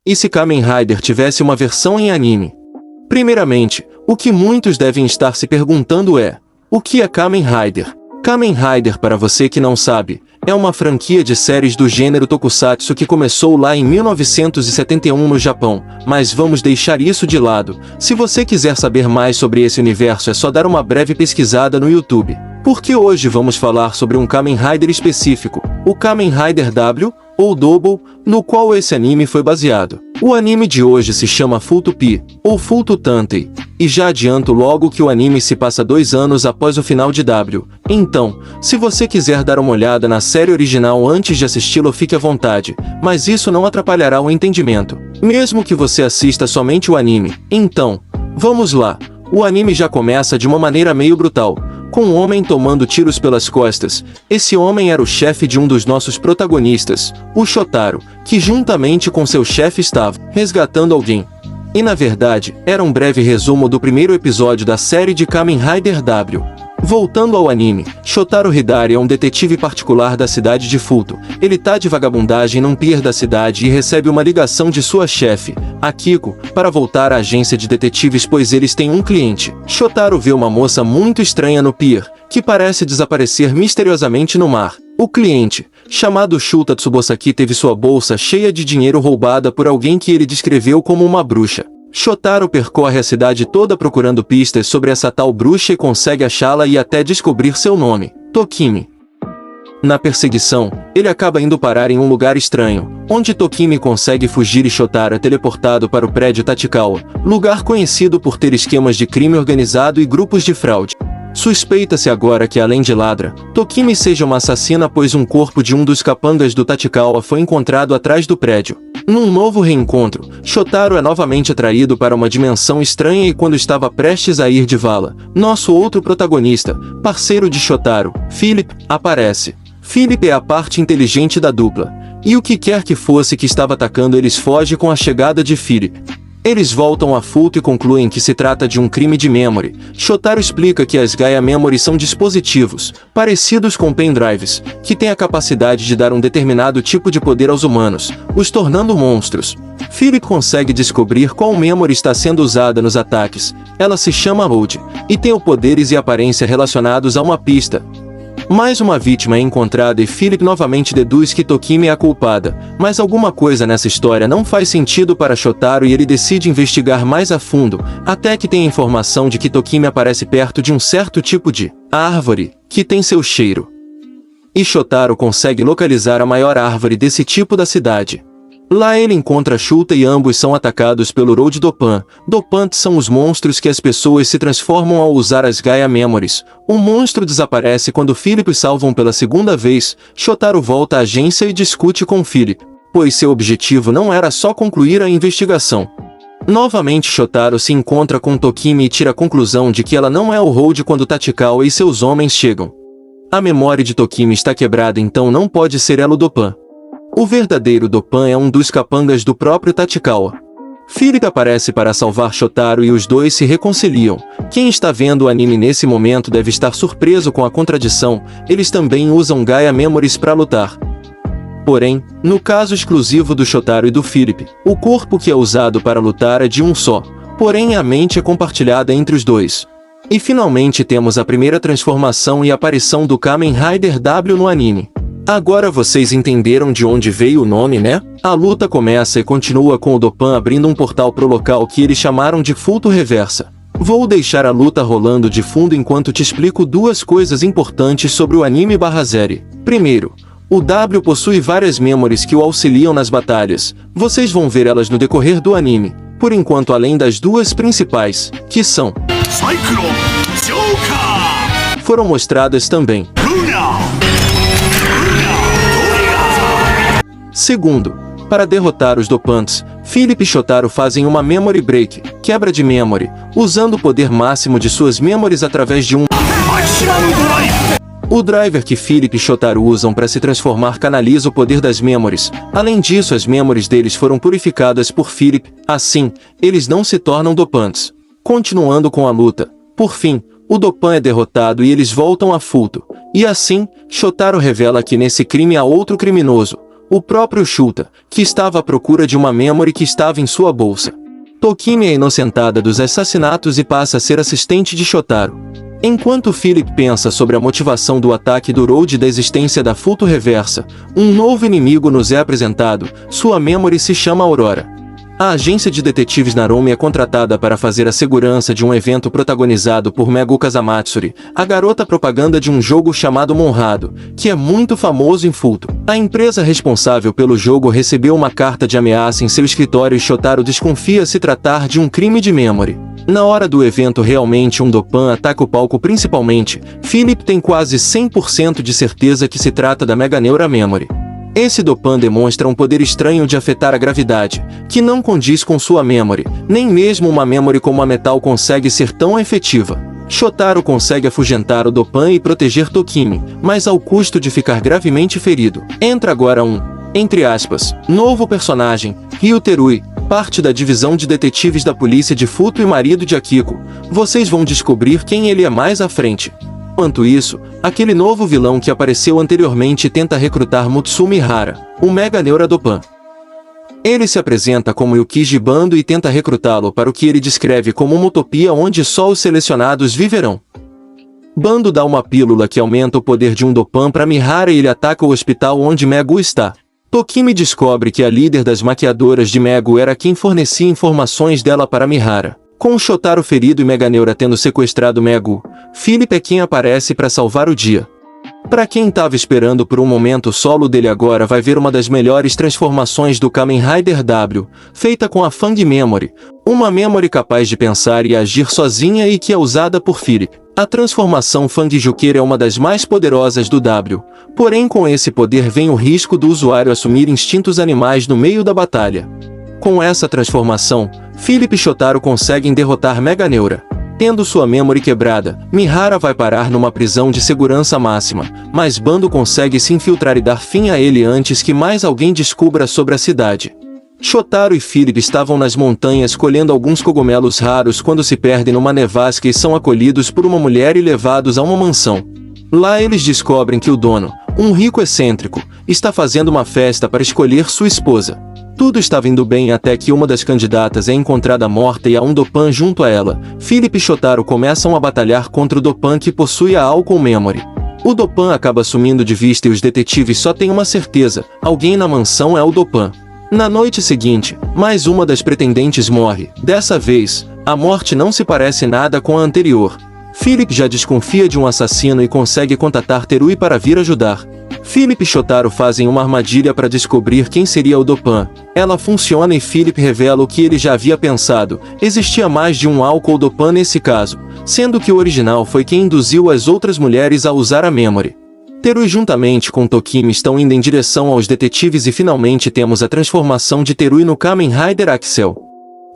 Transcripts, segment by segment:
E se Kamen Rider tivesse uma versão em anime? Primeiramente, o que muitos devem estar se perguntando é: o que é Kamen Rider? Kamen Rider, para você que não sabe, é uma franquia de séries do gênero tokusatsu que começou lá em 1971 no Japão, mas vamos deixar isso de lado. Se você quiser saber mais sobre esse universo é só dar uma breve pesquisada no YouTube. Porque hoje vamos falar sobre um Kamen Rider específico, o Kamen Rider W, ou Double, no qual esse anime foi baseado. O anime de hoje se chama Full to P, ou Full to Tantei, e já adianto logo que o anime se passa 2 anos após o final de W. Então, se você quiser dar uma olhada na série original antes de assisti-lo, fique à vontade, mas isso não atrapalhará o entendimento, mesmo que você assista somente o anime. Então, vamos lá. O anime já começa de uma maneira meio brutal, com um homem tomando tiros pelas costas. Esse homem era o chefe de um dos nossos protagonistas, o Shotaro, que juntamente com seu chefe estava resgatando alguém. E na verdade, era um breve resumo do primeiro episódio da série de Kamen Rider W. Voltando ao anime, Shotaro Hidari é um detetive particular da cidade de Fulto. Ele tá de vagabundagem num pier da cidade e recebe uma ligação de sua chefe, a Kiko, para voltar à agência de detetives pois eles têm um cliente. Shotaro vê uma moça muito estranha no pier, que parece desaparecer misteriosamente no mar. O cliente, chamado Shuta Tsubosaki, teve sua bolsa cheia de dinheiro roubada por alguém que ele descreveu como uma bruxa. Shotaro percorre a cidade toda procurando pistas sobre essa tal bruxa e consegue achá-la e até descobrir seu nome, Tokimi. Na perseguição, ele acaba indo parar em um lugar estranho, onde Tokimi consegue fugir e Shotaro é teleportado para o prédio Tachikawa, lugar conhecido por ter esquemas de crime organizado e grupos de fraude. Suspeita-se agora que, além de ladra, Tokimi seja uma assassina pois um corpo de um dos capangas do Tachikawa foi encontrado atrás do prédio. Num novo reencontro, Shotaro é novamente atraído para uma dimensão estranha e quando estava prestes a ir de vala, nosso outro protagonista, parceiro de Shotaro, Philip, aparece. Philip é a parte inteligente da dupla, e o que quer que fosse que estava atacando eles foge com a chegada de Philip. Eles voltam a Fulto e concluem que se trata de um crime de memory. Shotaro explica que as Gaia Memory são dispositivos, parecidos com pendrives, que têm a capacidade de dar um determinado tipo de poder aos humanos, os tornando monstros. Philip consegue descobrir qual memory está sendo usada nos ataques. Ela se chama Old, e tem poderes e aparência relacionados a uma pista. Mais uma vítima é encontrada e Philip novamente deduz que Tokimi é a culpada, mas alguma coisa nessa história não faz sentido para Shotaro e ele decide investigar mais a fundo, até que tem a informação de que Tokimi aparece perto de um certo tipo de árvore, que tem seu cheiro. E Shotaro consegue localizar a maior árvore desse tipo da cidade. Lá ele encontra Shuta e ambos são atacados pelo Road Dopan. Dopants são os monstros que as pessoas se transformam ao usar as Gaia Memories. O monstro desaparece quando Philip salvam pela segunda vez. Shotaro volta à agência e discute com Philip, pois seu objetivo não era só concluir a investigação. Novamente Shotaro se encontra com Tokimi e tira a conclusão de que ela não é o Road quando Tachikawa e seus homens chegam. A memória de Tokimi está quebrada, então não pode ser ela o Dopan. O verdadeiro Dopan é um dos capangas do próprio Tachikawa. Philip aparece para salvar Shotaro e os dois se reconciliam. Quem está vendo o anime nesse momento deve estar surpreso com a contradição, eles também usam Gaia Memories para lutar. Porém, no caso exclusivo do Shotaro e do Philip, o corpo que é usado para lutar é de um só, porém a mente é compartilhada entre os dois. E finalmente temos a primeira transformação e aparição do Kamen Rider W no anime. Agora vocês entenderam de onde veio o nome, né? A luta começa e continua com o Dopan abrindo um portal pro local que eles chamaram de Fulto Reversa. Vou deixar a luta rolando de fundo enquanto te explico duas coisas importantes sobre o anime/série. Primeiro, o W possui várias memories que o auxiliam nas batalhas. Vocês vão ver elas no decorrer do anime. Por enquanto, além das duas principais, que são foram mostradas também. Segundo, para derrotar os Dopants, Philip e Shotaro fazem uma Memory Break, quebra de memory, usando o poder máximo de suas memories através de um o driver que Philip e Shotaro usam para se transformar canaliza o poder das memories. Além disso, as memories deles foram purificadas por Philip, assim, eles não se tornam Dopants. Continuando com a luta, por fim, o Dopan é derrotado e eles voltam a Fulto. E assim, Shotaro revela que nesse crime há outro criminoso, O próprio Shota, que estava à procura de uma memory que estava em sua bolsa. Tokimi é inocentada dos assassinatos e passa a ser assistente de Shotaro. Enquanto Philip pensa sobre a motivação do ataque do Road e da existência da Futo Reversa, um novo inimigo nos é apresentado. Sua memory se chama Aurora. A agência de detetives Narumi é contratada para fazer a segurança de um evento protagonizado por Megu Kazamatsuri, a garota propaganda de um jogo chamado Monrado, que é muito famoso em Futo. A empresa responsável pelo jogo recebeu uma carta de ameaça em seu escritório e Shotaro desconfia se tratar de um crime de memory. Na hora do evento realmente um Dopan ataca o palco principalmente, Philip tem quase 100% de certeza que se trata da Mega Neura Memory. Esse Dopan demonstra um poder estranho de afetar a gravidade, que não condiz com sua memory, nem mesmo uma memory como a metal consegue ser tão efetiva. Shotaro consegue afugentar o Dopan e proteger Tokimi, mas ao custo de ficar gravemente ferido. Entra agora um, entre aspas, novo personagem, Ryu Terui, parte da divisão de detetives da polícia de Futo e marido de Akiko. Vocês vão descobrir quem ele é mais à frente. Enquanto isso, aquele novo vilão que apareceu anteriormente tenta recrutar Mutsumi Hara, o Mega Neura Dopan. Ele se apresenta como Yukiji Bando e tenta recrutá-lo para o que ele descreve como uma utopia onde só os selecionados viverão. Bando dá uma pílula que aumenta o poder de um Dopan para Mihara e ele ataca o hospital onde Megu está. Tokimi descobre que a líder das maquiadoras de Megu era quem fornecia informações dela para Mihara. Com Shotaro ferido e Mega Neura tendo sequestrado Megu, Philip é quem aparece para salvar o dia. Para quem estava esperando por um momento solo dele agora vai ver uma das melhores transformações do Kamen Rider W, feita com a Fang Memory, uma memory capaz de pensar e agir sozinha e que é usada por Philip. A transformação Fang Joker é uma das mais poderosas do W, porém com esse poder vem o risco do usuário assumir instintos animais no meio da batalha. Com essa transformação, Philip e Shotaro conseguem derrotar Mega Neura. Tendo sua memory quebrada, Mihara vai parar numa prisão de segurança máxima, mas Bando consegue se infiltrar e dar fim a ele antes que mais alguém descubra sobre a cidade. Shotaro e Philip estavam nas montanhas colhendo alguns cogumelos raros quando se perdem numa nevasca e são acolhidos por uma mulher e levados a uma mansão. Lá eles descobrem que o dono, um rico excêntrico, está fazendo uma festa para escolher sua esposa. Tudo estava indo bem até que uma das candidatas é encontrada morta e há um Dopan junto a ela. Philip e Shotaro começam a batalhar contra o Dopan que possui a Alcon Memory. O Dopan acaba sumindo de vista e os detetives só têm uma certeza, alguém na mansão é o Dopan. Na noite seguinte, mais uma das pretendentes morre. Dessa vez, a morte não se parece nada com a anterior. Philip já desconfia de um assassino e consegue contatar Terui para vir ajudar. Philip e Shotaro fazem uma armadilha para descobrir quem seria o Dopan. Ela funciona e Philip revela o que ele já havia pensado. Existia mais de um álcool Dopan nesse caso, sendo que o original foi quem induziu as outras mulheres a usar a memory. Terui juntamente com Tokimi estão indo em direção aos detetives e finalmente temos a transformação de Terui no Kamen Rider Axel.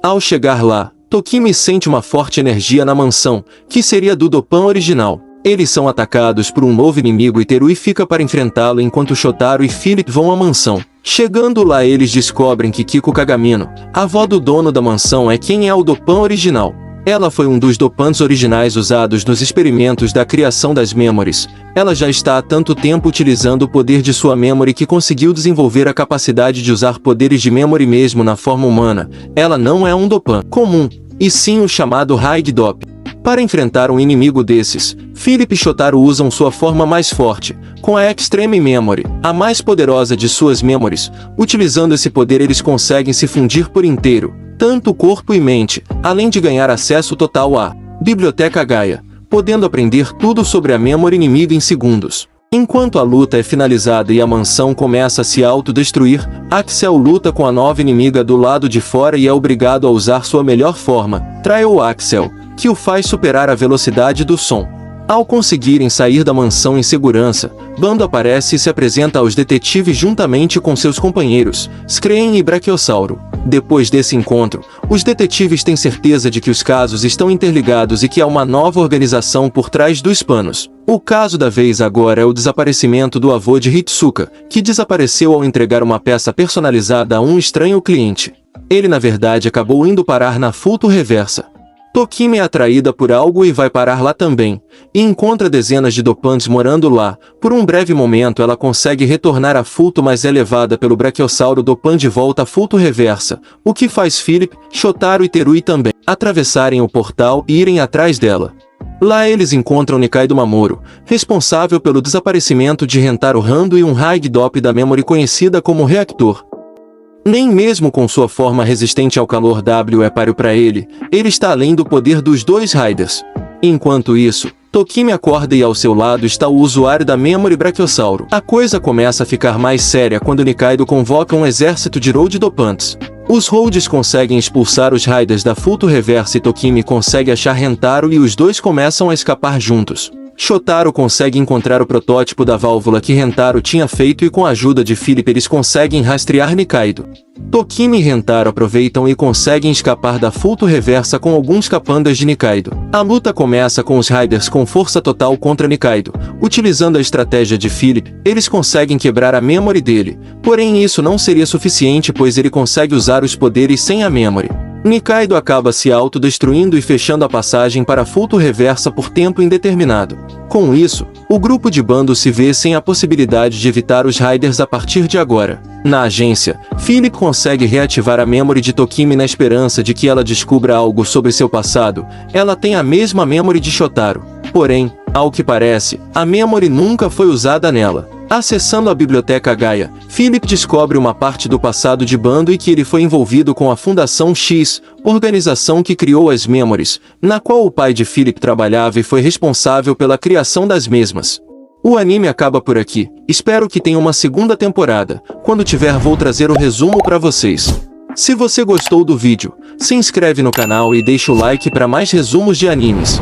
Ao chegar lá, Tokimi sente uma forte energia na mansão, que seria do Dopan original. Eles são atacados por um novo inimigo e Terui fica para enfrentá-lo enquanto Shotaro e Philip vão à mansão. Chegando lá eles descobrem que Kiko Kagamino, a avó do dono da mansão é quem é o Dopan original. Ela foi um dos Dopans originais usados nos experimentos da criação das memories. Ela já está há tanto tempo utilizando o poder de sua memory que conseguiu desenvolver a capacidade de usar poderes de memory mesmo na forma humana. Ela não é um Dopan comum, e sim o chamado Raid Dop. Para enfrentar um inimigo desses, Philip e Shotaro usam sua forma mais forte, com a Extreme Memory, a mais poderosa de suas memories. Utilizando esse poder eles conseguem se fundir por inteiro, tanto corpo e mente, além de ganhar acesso total à Biblioteca Gaia, podendo aprender tudo sobre a memory inimiga em segundos. Enquanto a luta é finalizada e a mansão começa a se autodestruir, Axel luta com a nova inimiga do lado de fora e é obrigado a usar sua melhor forma, Trial Axel, que o faz superar a velocidade do som. Ao conseguirem sair da mansão em segurança, Bando aparece e se apresenta aos detetives juntamente com seus companheiros, Screen e Brachiosauro. Depois desse encontro, os detetives têm certeza de que os casos estão interligados e que há uma nova organização por trás dos panos. O caso da vez agora é o desaparecimento do avô de Hitsuka, que desapareceu ao entregar uma peça personalizada a um estranho cliente. Ele na verdade acabou indo parar na Futo Reversa. Tokimi é atraída por algo e vai parar lá também, e encontra dezenas de dopantes morando lá. Por um breve momento ela consegue retornar a Fulto, mas é levada pelo Brachiosauro Dopan de volta a Fulto Reversa, o que faz Philip, Shotaro e Terui também atravessarem o portal e irem atrás dela. Lá eles encontram Nikaido Mamoru, responsável pelo desaparecimento de Rentaro Rando e um Higdop da Memory conhecida como Reactor. Nem mesmo com sua forma resistente ao calor W é páreo para ele está além do poder dos dois Riders. Enquanto isso, Tokimi acorda e ao seu lado está o usuário da Memory Brachiosauro. A coisa começa a ficar mais séria quando Nikaido convoca um exército de Road Dopantes. Os Roads conseguem expulsar os Riders da Fulto Reversa e Tokimi consegue achar Rentaro e os dois começam a escapar juntos. Shotaro consegue encontrar o protótipo da válvula que Rentaro tinha feito e com a ajuda de Philip eles conseguem rastrear Nikaido. Tokimi e Rentaro aproveitam e conseguem escapar da Fulto Reversa com alguns capangas de Nikaido. A luta começa com os Riders com força total contra Nikaido. Utilizando a estratégia de Philip, eles conseguem quebrar a Memory dele, porém isso não seria suficiente pois ele consegue usar os poderes sem a Memory. Nikaido acaba se autodestruindo e fechando a passagem para Fulto Reversa por tempo indeterminado. Com isso, o grupo de bando se vê sem a possibilidade de evitar os Riders a partir de agora. Na agência, Philip consegue reativar a Memory de Tokimi na esperança de que ela descubra algo sobre seu passado. Ela tem a mesma Memory de Shotaro. Porém, ao que parece, a Memory nunca foi usada nela. Acessando a Biblioteca Gaia, Philip descobre uma parte do passado de Bando e que ele foi envolvido com a Fundação X, organização que criou as Memories, na qual o pai de Philip trabalhava e foi responsável pela criação das mesmas. O anime acaba por aqui. Espero que tenha uma segunda temporada. Quando tiver vou trazer o resumo para vocês. Se você gostou do vídeo, se inscreve no canal e deixa o like para mais resumos de animes.